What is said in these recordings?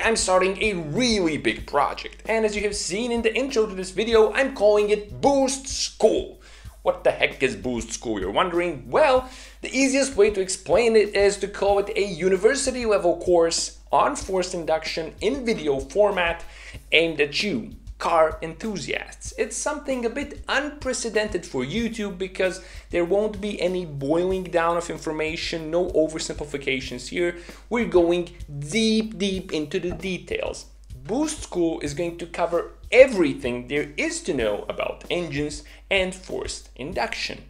I'm starting a really big project, and as you have seen in the intro to this video, I'm calling it Boost School. What the heck is Boost School, you're wondering? Well, the easiest way to explain it is to call it a university level course on forced induction in video format aimed at you, car enthusiasts. It's something a bit unprecedented for YouTube because there won't be any boiling down of information, no oversimplifications here. We're going deep into the details. Boost School is going to cover everything there is to know about engines and forced induction.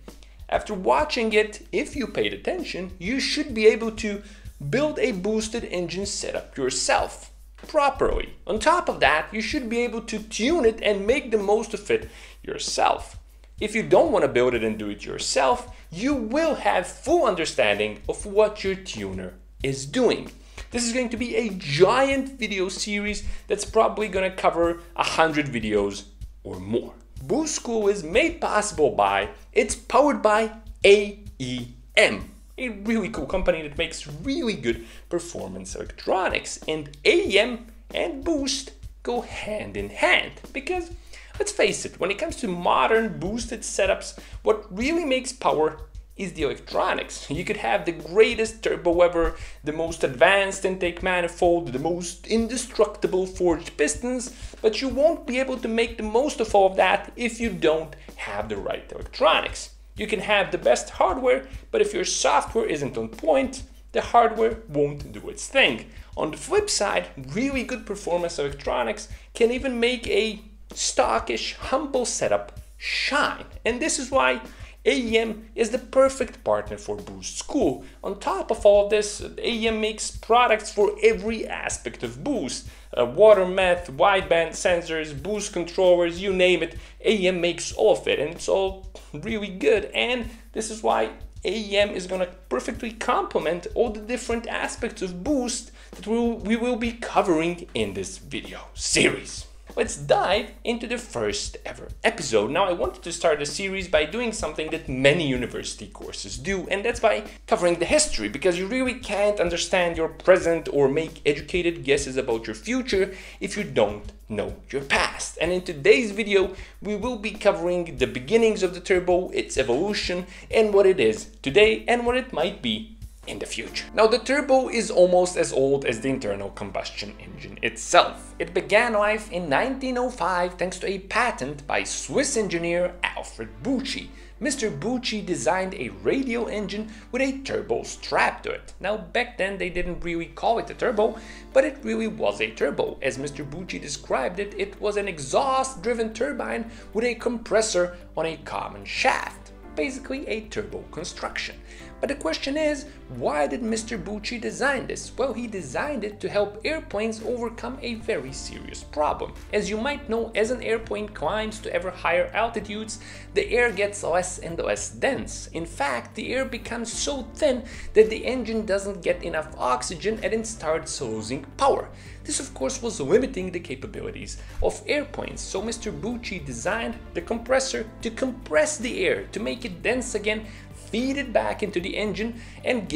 After watching it, if you paid attention, you should be able to build a boosted engine setup yourself properly. On top of that, you should be able to tune it and make the most of it yourself. If you don't want to build it and do it yourself, you will have full understanding of what your tuner is doing. This is going to be a giant video series that's probably going to cover 100 videos or more. Boost School is made possible by, it's powered by AEM. A really cool company that makes really good performance electronics, and AEM and Boost go hand in hand because, let's face it, when it comes to modern boosted setups, what really makes power is the electronics. You could have the greatest turbo ever, the most advanced intake manifold, the most indestructible forged pistons, but you won't be able to make the most of all of that if you don't have the right electronics. You can have the best hardware, but if your software isn't on point, the hardware won't do its thing. On the flip side, really good performance electronics can even make a stockish, humble setup shine. And this is why AEM is the perfect partner for Boost School. On top of all of this, AEM makes products for every aspect of Boost. Water meth, wideband sensors, Boost controllers, you name it, AEM makes all of it, and it's all really good. And this is why AEM is going to perfectly complement all the different aspects of Boost that we will be covering in this video series. Let's dive into the first ever episode. Now, I wanted to start the series by doing something that many university courses do, and that's by covering the history, because you really can't understand your present or make educated guesses about your future if you don't know your past. And in today's video, we will be covering the beginnings of the turbo, its evolution, and what it is today and what it might be in the future. Now, the turbo is almost as old as the internal combustion engine itself. It began life in 1905 thanks to a patent by Swiss engineer Alfred Buchi. Mr. Buchi designed a radial engine with a turbo strapped to it. Now, back then they didn't really call it a turbo, but it really was a turbo. As Mr. Buchi described it, it was an exhaust-driven turbine with a compressor on a common shaft. Basically a turbo construction. But the question is, why did Mr. Buchi design this? Well, he designed it to help airplanes overcome a very serious problem. As you might know, as an airplane climbs to ever higher altitudes, the air gets less and less dense. In fact, the air becomes so thin that the engine doesn't get enough oxygen and it starts losing power. This, of course, was limiting the capabilities of airplanes, so Mr. Buchi designed the compressor to compress the air, to make it dense again, feed it back into the engine and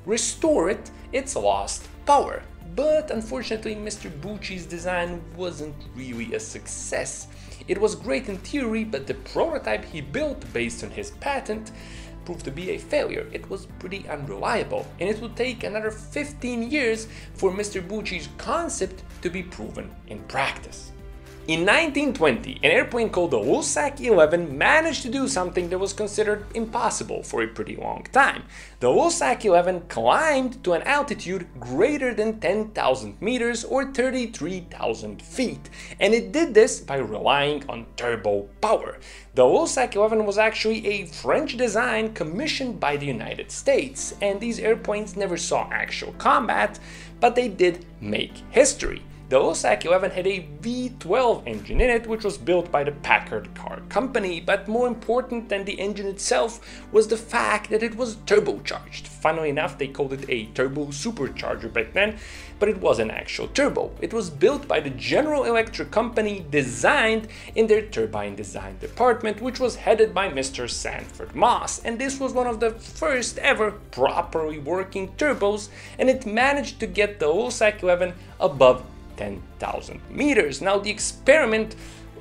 restore it its lost power. But unfortunately, Mr. Buchi's design wasn't really a success. It was great in theory, but the prototype he built based on his patent proved to be a failure. It was pretty unreliable, and it would take another 15 years for Mr. Buchi's concept to be proven in practice. In 1920, an airplane called the Ulsac 11 managed to do something that was considered impossible for a pretty long time. The Ulsac 11 climbed to an altitude greater than 10,000 meters or 33,000 feet, and it did this by relying on turbo power. The Ulsac 11 was actually a French design commissioned by the United States, and these airplanes never saw actual combat, but they did make history. The Ulsac 11 had a V12 engine in it, which was built by the Packard car company, but more important than the engine itself was the fact that it was turbocharged. Funnily enough, they called it a turbo supercharger back then, but it was an actual turbo. It was built by the General Electric company, designed in their turbine design department, which was headed by Mr. Sanford Moss, and this was one of the first ever properly working turbos, and it managed to get the Ulsac 11 above 10,000 meters. Now the experiment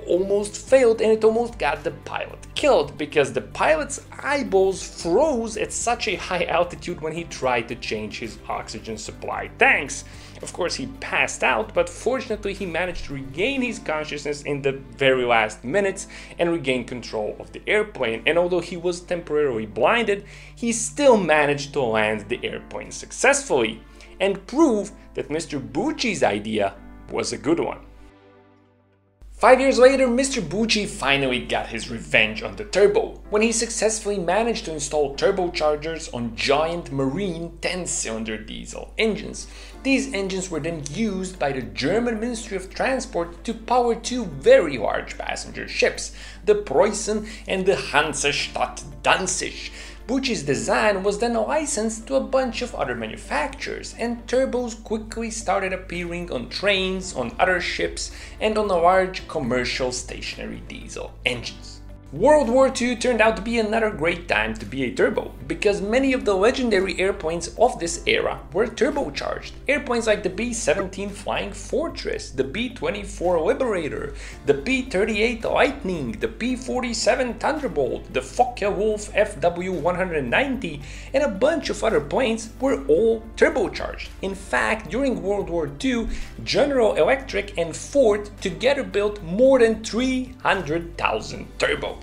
almost failed and it almost got the pilot killed because the pilot's eyeballs froze at such a high altitude when he tried to change his oxygen supply tanks. Of course, he passed out, but fortunately he managed to regain his consciousness in the very last minutes and regain control of the airplane. And although he was temporarily blinded, he still managed to land the airplane successfully and prove that Mr. Buchi's idea was a good one. 5 years later, Mr. Buchi finally got his revenge on the turbo when he successfully managed to install turbochargers on giant marine 10-cylinder diesel engines. These engines were then used by the German Ministry of Transport to power two very large passenger ships, the Preußen and the Hansestadt Danzig. Buchi's design was then licensed to a bunch of other manufacturers, and turbos quickly started appearing on trains, on other ships, and on large commercial stationary diesel engines. World War II turned out to be another great time to be a turbo, because many of the legendary airplanes of this era were turbocharged. Airplanes like the B-17 Flying Fortress, the B-24 Liberator, the P-38 Lightning, the P-47 Thunderbolt, the Focke-Wulf FW-190, and a bunch of other planes were all turbocharged. In fact, during World War II, General Electric and Ford together built more than 300,000 turbos.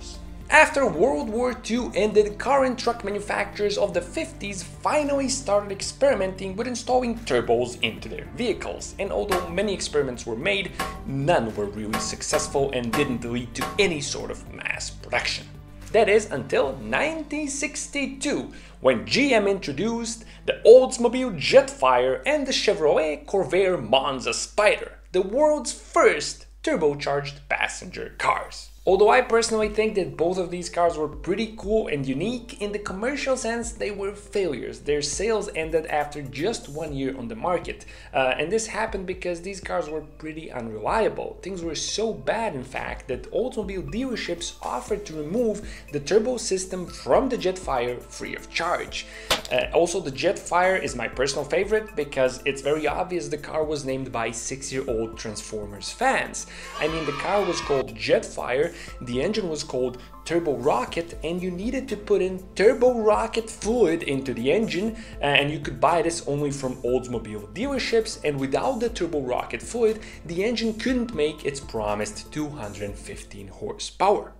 After World War II ended, car and truck manufacturers of the 50s finally started experimenting with installing turbos into their vehicles, and although many experiments were made, none were really successful and didn't lead to any sort of mass production. That is until 1962, when GM introduced the Oldsmobile Jetfire and the Chevrolet Corvair Monza Spyder, the world's first turbocharged passenger cars. Although I personally think that both of these cars were pretty cool and unique, in the commercial sense they were failures. Their sales ended after just 1 year on the market. And this happened because these cars were pretty unreliable. Things were so bad, in fact, that Oldsmobile dealerships offered to remove the turbo system from the Jetfire free of charge. Also, the Jetfire is my personal favorite because it's very obvious the car was named by 6-year-old Transformers fans. I mean, the car was called Jetfire, the engine was called Turbo Rocket, and you needed to put in turbo rocket fluid into the engine, and you could buy this only from Oldsmobile dealerships, and without the turbo rocket fluid, the engine couldn't make its promised 215 horsepower.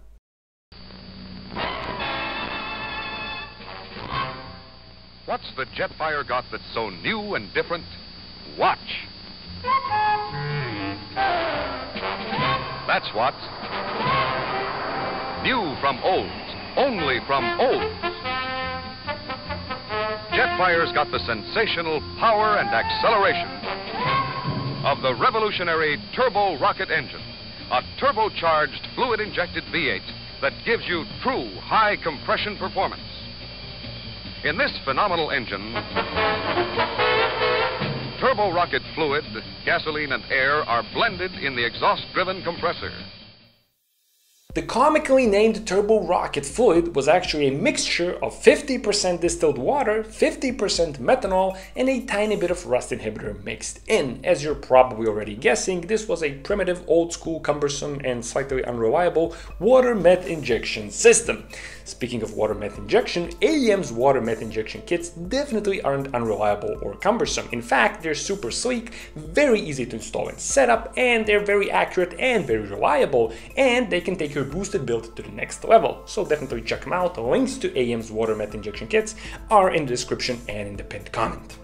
What's the Jetfire got that's so new and different? Watch! That's what. New from Olds, only from Olds. Jetfire's got the sensational power and acceleration of the revolutionary turbo rocket engine, a turbocharged fluid-injected V8 that gives you true high compression performance. In this phenomenal engine, turbo rocket fluid, gasoline and air are blended in the exhaust-driven compressor. The comically named turbo rocket fluid was actually a mixture of 50% distilled water, 50% methanol, and a tiny bit of rust inhibitor mixed in. As you're probably already guessing, this was a primitive, old-school, cumbersome, and slightly unreliable water meth injection system. Speaking of water meth injection, AEM's water meth injection kits definitely aren't unreliable or cumbersome. In fact, they're super sleek, very easy to install and set up, and they're very accurate and very reliable, and they can take your boosted build to the next level. So definitely check them out. Links to AEM's water meth injection kits are in the description and in the pinned comment.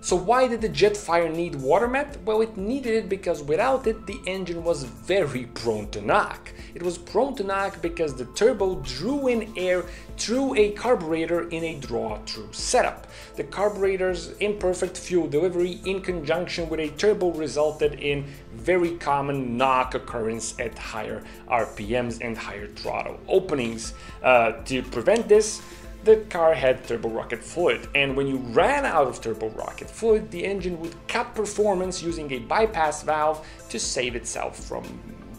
So why did the Jetfire need water meth? Well, it needed it because without it, the engine was very prone to knock. It was prone to knock because the turbo drew in air through a carburetor in a draw-through setup. The carburetor's imperfect fuel delivery in conjunction with a turbo resulted in very common knock occurrence at higher RPMs and higher throttle openings. To prevent this, the car had turbo rocket fluid, and when you ran out of turbo rocket fluid, the engine would cut performance using a bypass valve to save itself from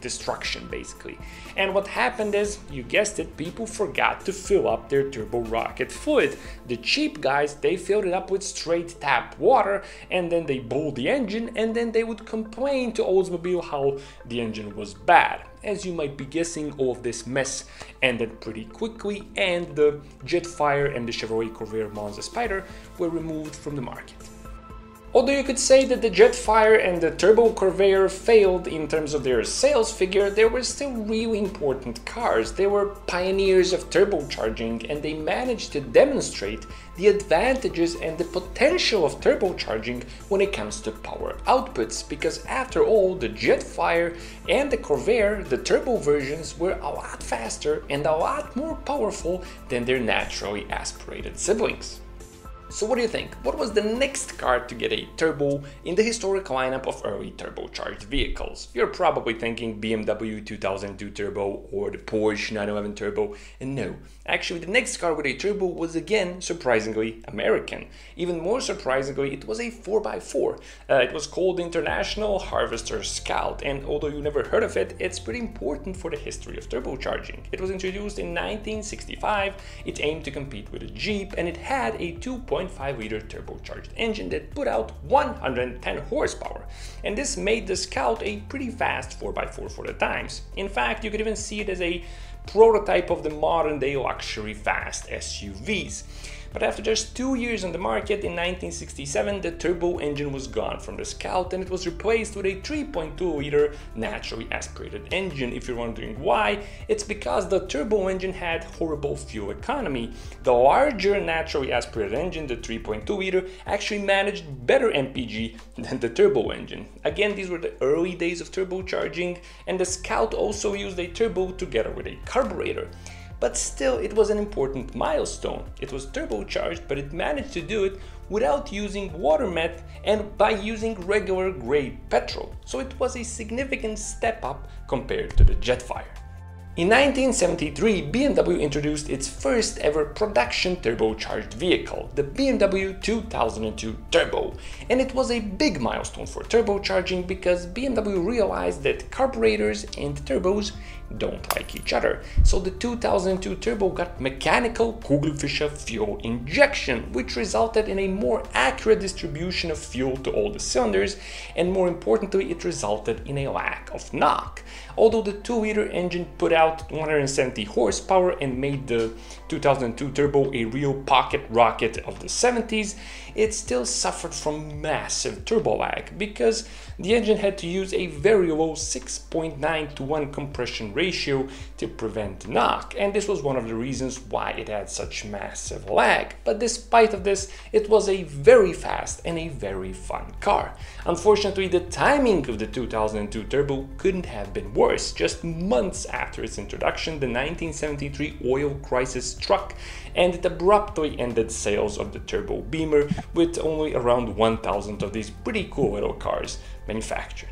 destruction basically. And what happened is, you guessed it, people forgot to fill up their turbo rocket fluid. The cheap guys, they filled it up with straight tap water, and then they blew the engine, and then they would complain to Oldsmobile how the engine was bad. As you might be guessing, all of this mess ended pretty quickly, and the Jetfire and the Chevrolet Corvair Monza Spyder were removed from the market. Although you could say that the Jetfire and the Turbo Corvair failed in terms of their sales figure, they were still really important cars. They were pioneers of turbocharging, and they managed to demonstrate the advantages and the potential of turbocharging when it comes to power outputs, because after all, the Jetfire and the Corvair, the turbo versions, were a lot faster and a lot more powerful than their naturally aspirated siblings. So what do you think? What was the next car to get a turbo in the historic lineup of early turbocharged vehicles? You're probably thinking BMW 2002 Turbo or the Porsche 911 Turbo, and no, actually the next car with a turbo was again surprisingly American. Even more surprisingly, it was a 4x4. It was called International Harvester Scout, and although you never heard of it, it's pretty important for the history of turbocharging. It was introduced in 1965, it aimed to compete with a Jeep, and it had a 2.5-liter turbocharged engine that put out 110 horsepower, and this made the Scout a pretty fast 4x4 for the times. In fact, you could even see it as a prototype of the modern-day luxury fast SUVs. But after just 2 years on the market, in 1967, the turbo engine was gone from the Scout, and it was replaced with a 3.2-liter naturally aspirated engine. If you're wondering why, it's because the turbo engine had horrible fuel economy. The larger naturally aspirated engine, the 3.2-liter, actually managed better MPG than the turbo engine. Again, these were the early days of turbocharging, and the Scout also used a turbo together with a carburetor. But still, it was an important milestone. It was turbocharged, but it managed to do it without using water met and by using regular grade petrol. So it was a significant step up compared to the Jetfire. In 1973, BMW introduced its first ever production turbocharged vehicle, the BMW 2002 Turbo. And it was a big milestone for turbocharging because BMW realized that carburetors and turbos don't like each other. So the 2002 Turbo got mechanical Kugelfischer fuel injection, which resulted in a more accurate distribution of fuel to all the cylinders, and more importantly, it resulted in a lack of knock. Although the 2-liter engine put out 170 horsepower and made the 2002 Turbo a real pocket rocket of the 70s, it still suffered from massive turbo lag because the engine had to use a very low 6.9:1 compression ratio to prevent knock, and this was one of the reasons why it had such massive lag. But despite of this, it was a very fast and a very fun car. Unfortunately, the timing of the 2002 Turbo couldn't have been worse. Just months after its introduction, the 1973 oil crisis struck, and it abruptly ended sales of the Turbo Beamer, with only around 1,000 of these pretty cool little cars manufactured.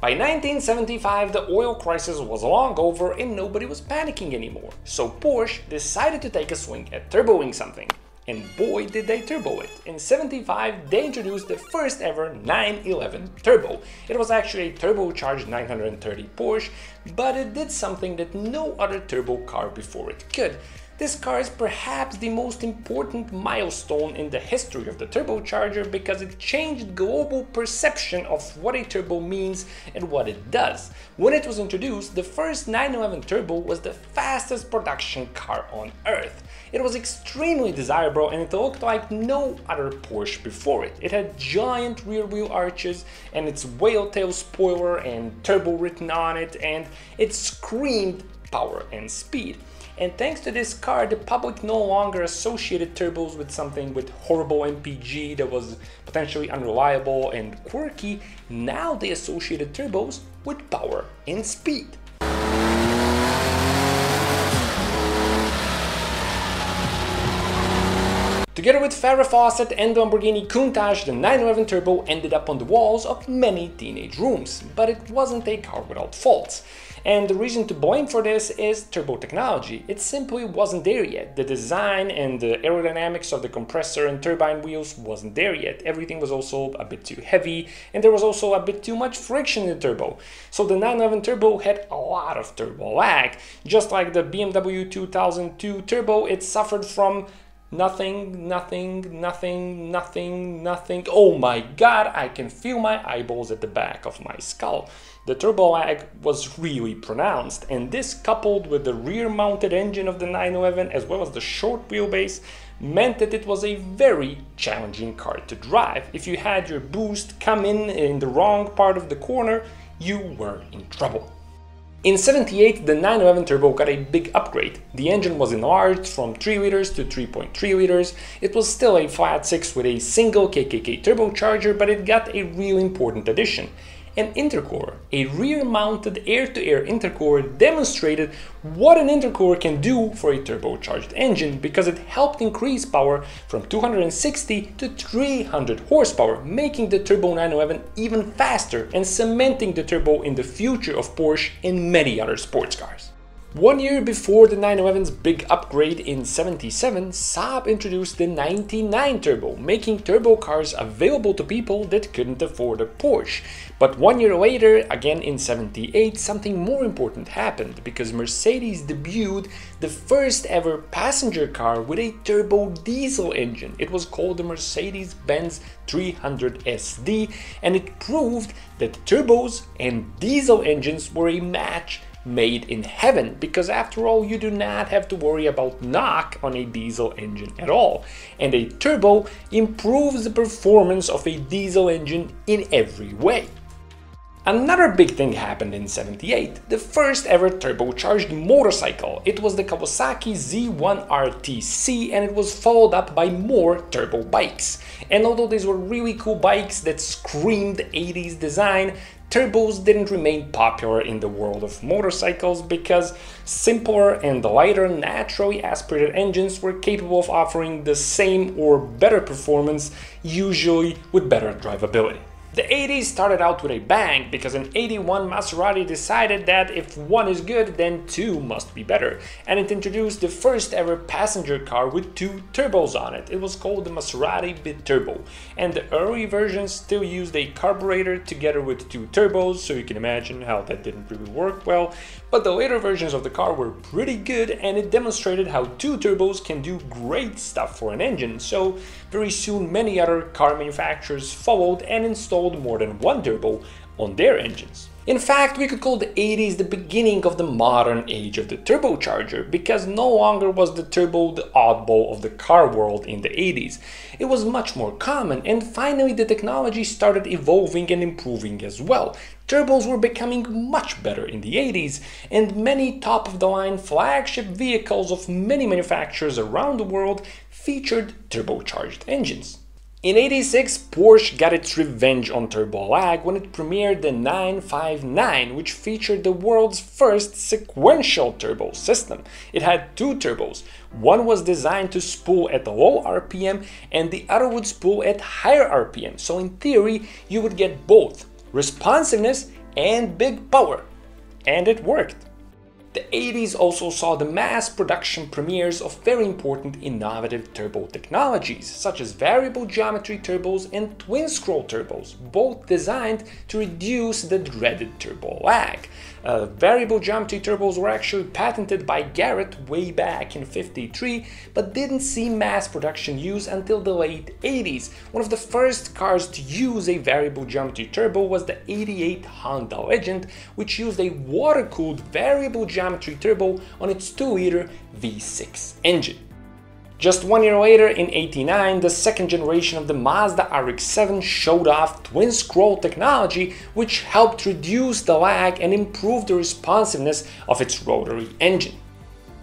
By 1975, the oil crisis was long over and nobody was panicking anymore, so Porsche decided to take a swing at turboing something. And boy did they turbo it. In 75, they introduced the first ever 911 Turbo. It was actually a turbocharged 930 Porsche, but it did something that no other turbo car before it could. This car is perhaps the most important milestone in the history of the turbocharger because it changed global perception of what a turbo means and what it does. When it was introduced, the first 911 Turbo was the fastest production car on Earth. It was extremely desirable and it looked like no other Porsche before it. It had giant rear wheel arches and its whale tail spoiler and turbo written on it, and it screamed power and speed. And thanks to this car, the public no longer associated turbos with something with horrible MPG that was potentially unreliable and quirky. Now they associated turbos with power and speed. Together with Farrah Fawcett and Lamborghini Countach, the 911 Turbo ended up on the walls of many teenage rooms, but it wasn't a car without faults. And the reason to blame for this is turbo technology. It simply wasn't there yet. The design and the aerodynamics of the compressor and turbine wheels wasn't there yet. Everything was also a bit too heavy, and there was also a bit too much friction in the turbo. So the 911 turbo had a lot of turbo lag. Just like the BMW 2002 turbo, it suffered from nothing. Oh my god, I can feel my eyeballs at the back of my skull. The turbo lag was really pronounced, and this, coupled with the rear-mounted engine of the 911 as well as the short wheelbase, meant that it was a very challenging car to drive. If you had your boost come in the wrong part of the corner, you were in trouble. In '78, the 911 turbo got a big upgrade. The engine was enlarged from 3 liters to 3.3 liters. It was still a flat 6 with a single KKK turbocharger, but it got a real important addition. An intercooler, a rear-mounted air-to-air intercooler, demonstrated what an intercooler can do for a turbocharged engine because it helped increase power from 260 to 300 horsepower, making the Turbo 911 even faster and cementing the turbo in the future of Porsche and many other sports cars. 1 year before the 911's big upgrade in '77, Saab introduced the 99 Turbo, making turbo cars available to people that couldn't afford a Porsche. But 1 year later, again in '78, something more important happened because Mercedes debuted the first ever passenger car with a turbo diesel engine. It was called the Mercedes-Benz 300 SD, and it proved that turbos and diesel engines were a match made in heaven, because after all, you do not have to worry about knock on a diesel engine at all, and a turbo improves the performance of a diesel engine in every way. Another big thing happened in '78, the first ever turbocharged motorcycle. It was the Kawasaki Z1 RTC, and it was followed up by more turbo bikes. And although these were really cool bikes that screamed 80s design, turbos didn't remain popular in the world of motorcycles because simpler and lighter naturally aspirated engines were capable of offering the same or better performance, usually with better drivability. The 80s started out with a bang because in '81 Maserati decided that if one is good, then two must be better, and it introduced the first ever passenger car with 2 turbos on it. It was called the Maserati Biturbo, and the early versions still used a carburetor together with 2 turbos, so you can imagine how that didn't really work well. But the later versions of the car were pretty good, and it demonstrated how 2 turbos can do great stuff for an engine, so very soon many other car manufacturers followed and installed more than 1 turbo on their engines. In fact, we could call the 80s the beginning of the modern age of the turbocharger, because no longer was the turbo the oddball of the car world in the 80s. It was much more common, and finally the technology started evolving and improving as well. Turbos were becoming much better in the 80s, and many top-of-the-line flagship vehicles of many manufacturers around the world featured turbocharged engines. In '86, Porsche got its revenge on turbo lag when it premiered the 959, which featured the world's first sequential turbo system. It had 2 turbos. One was designed to spool at low RPM and the other would spool at higher RPM, so in theory you would get both responsiveness and big power. And it worked. The 80s also saw the mass production premieres of very important innovative turbo technologies, such as variable geometry turbos and twin-scroll turbos, both designed to reduce the dreaded turbo lag. Variable geometry turbos were actually patented by Garrett way back in '53, but didn't see mass production use until the late 80s. One of the first cars to use a variable geometry turbo was the '88 Honda Legend, which used a water-cooled variable geometry turbo on its 2-liter V6 engine. Just 1 year later, in '89, the second generation of the Mazda RX-7 showed off twin-scroll technology, which helped reduce the lag and improve the responsiveness of its rotary engine.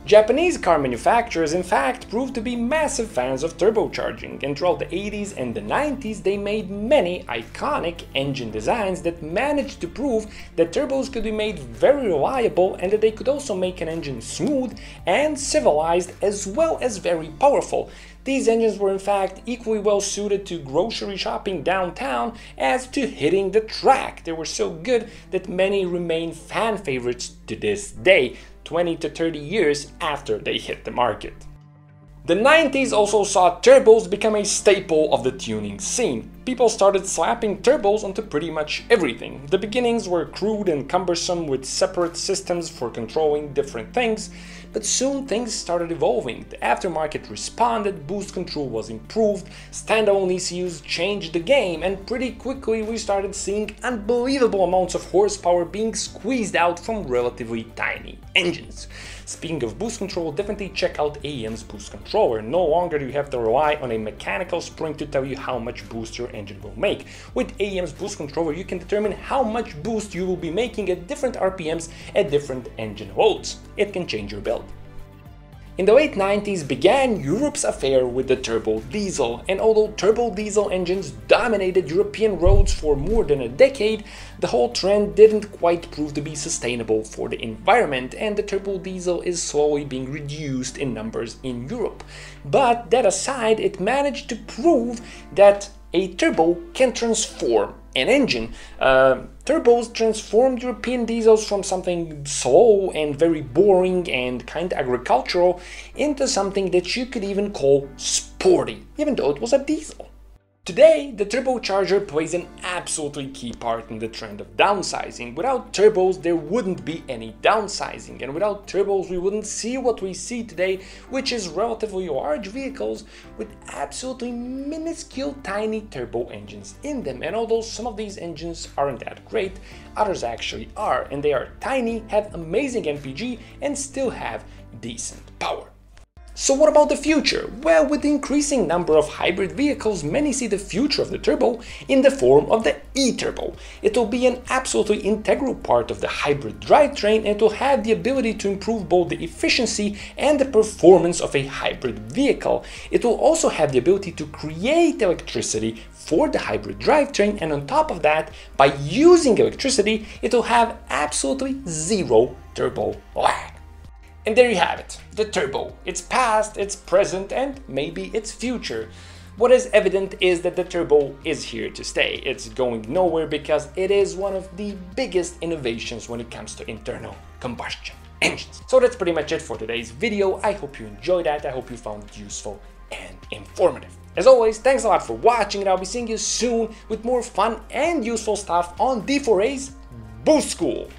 Japanese car manufacturers, in fact, proved to be massive fans of turbocharging, and throughout the 80s and the 90s they made many iconic engine designs that managed to prove that turbos could be made very reliable and that they could also make an engine smooth and civilized as well as very powerful. These engines were in fact equally well suited to grocery shopping downtown as to hitting the track. They were so good that many remain fan favorites to this day, 20 to 30 years after they hit the market. The 90s also saw turbos become a staple of the tuning scene. People started slapping turbos onto pretty much everything. The beginnings were crude and cumbersome with separate systems for controlling different things, but soon things started evolving. The aftermarket responded, boost control was improved, standalone ECUs changed the game, and pretty quickly we started seeing unbelievable amounts of horsepower being squeezed out from relatively tiny engines. Speaking of boost control, definitely check out AEM's boost controller. No longer do you have to rely on a mechanical spring to tell you how much boost your engine will make. With AEM's boost controller, you can determine how much boost you will be making at different RPMs at different engine loads. It can change your build. In the late 90s began Europe's affair with the turbo diesel, and although turbo diesel engines dominated European roads for more than a decade, the whole trend didn't quite prove to be sustainable for the environment, and the turbo diesel is slowly being reduced in numbers in Europe. But that aside, it managed to prove that a turbo can transform an engine. Turbos transformed European diesels from something slow and very boring and kind of agricultural into something that you could even call sporty, even though it was a diesel. Today, the turbocharger plays an absolutely key part in the trend of downsizing. Without turbos, there wouldn't be any downsizing, and without turbos, we wouldn't see what we see today, which is relatively large vehicles with absolutely minuscule tiny turbo engines in them. And although some of these engines aren't that great, others actually are, and they are tiny, have amazing MPG, and still have decent power. So what about the future? Well, with the increasing number of hybrid vehicles, many see the future of the turbo in the form of the e-turbo. It will be an absolutely integral part of the hybrid drivetrain, and it will have the ability to improve both the efficiency and the performance of a hybrid vehicle. It will also have the ability to create electricity for the hybrid drivetrain, and on top of that, by using electricity, it will have absolutely zero turbo lag. And there you have it, the turbo. Its past, its present, and maybe its future. What is evident is that the turbo is here to stay. It's going nowhere because it is one of the biggest innovations when it comes to internal combustion engines. So that's pretty much it for today's video. I hope you enjoyed that. I hope you found it useful and informative. As always, thanks a lot for watching, and I'll be seeing you soon with more fun and useful stuff on D4A's Boost School.